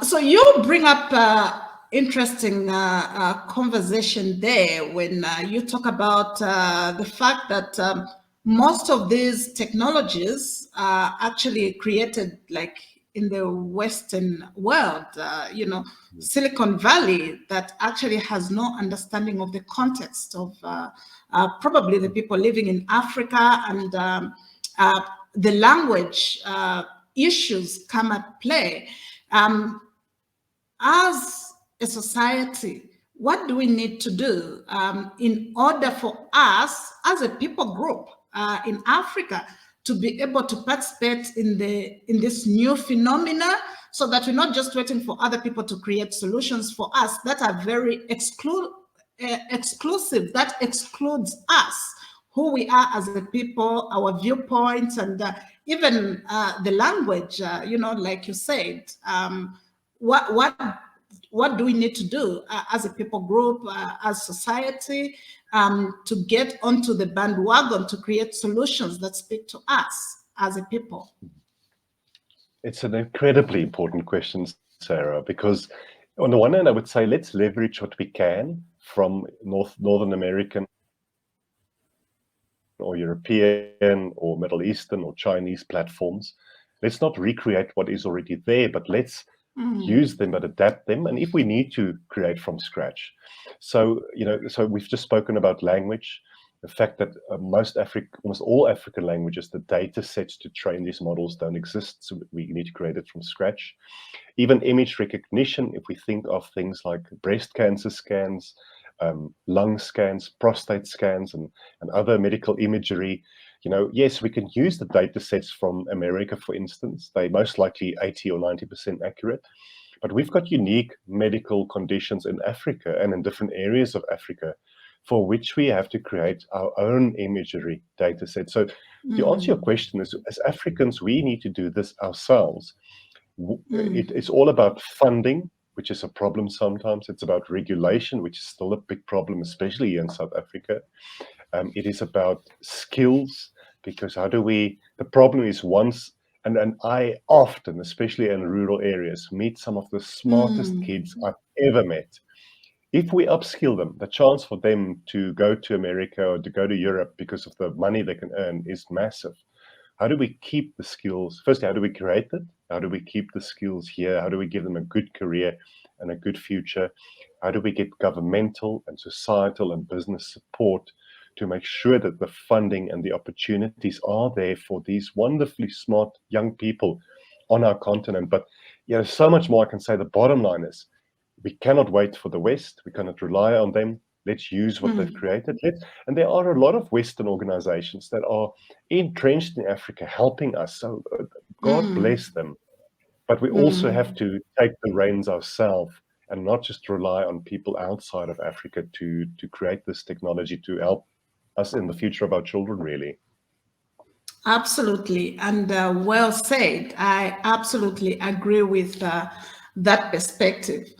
So you bring up interesting conversation there when you talk about the fact that most of these technologies are actually created like in the Western world, Silicon Valley, that actually has no understanding of the context of probably the people living in Africa, and uh, the language issues come at play. Um, as a society, what do we need to do in order for us as a people group in Africa to be able to participate in this new phenomena, so that we're not just waiting for other people to create solutions for us that are very exclusive, that excludes us, who we are as a people, our viewpoints, and even the language, like you said. What what what do we need to do as a people group, as society, to get onto the bandwagon to create solutions that speak to us as a people? It's an incredibly important question, Sarah, because on the one hand, I would say let's leverage what we can from Northern American or European or Middle Eastern or Chinese platforms. Let's not recreate what is already there, but let's use them, but adapt them. And if we need to create from scratch. So, so we've just spoken about language, the fact that almost all African languages, the data sets to train these models don't exist. So we need to create it from scratch. Even image recognition, if we think of things like breast cancer scans, lung scans, prostate scans, and other medical imagery, yes, we can use the data sets from America, for instance. They're most likely 80 or 90% accurate. But we've got unique medical conditions in Africa and in different areas of Africa for which we have to create our own imagery data set. So to answer your question, as Africans, we need to do this ourselves. It's all about funding, which is a problem sometimes. It's about regulation, which is still a big problem, especially in South Africa. It is about skills, because the problem is and I often, especially in rural areas, meet some of the smartest kids I've ever met. If we upskill them, the chance for them to go to America or to go to Europe because of the money they can earn is massive. How do we keep the skills? Firstly, how do we create it? How do we keep the skills here? How do we give them a good career and a good future? How do we get governmental and societal and business support to make sure that the funding and the opportunities are there for these wonderfully smart young people on our continent? But so much more I can say. The bottom line is we cannot wait for the West. We cannot rely on them. Let's use what they've created. And there are a lot of Western organizations that are entrenched in Africa helping us. So God bless them. But we also have to take the reins ourselves and not just rely on people outside of Africa to create this technology to help us in the future of our children, really. Absolutely. And well said. I absolutely agree with that perspective.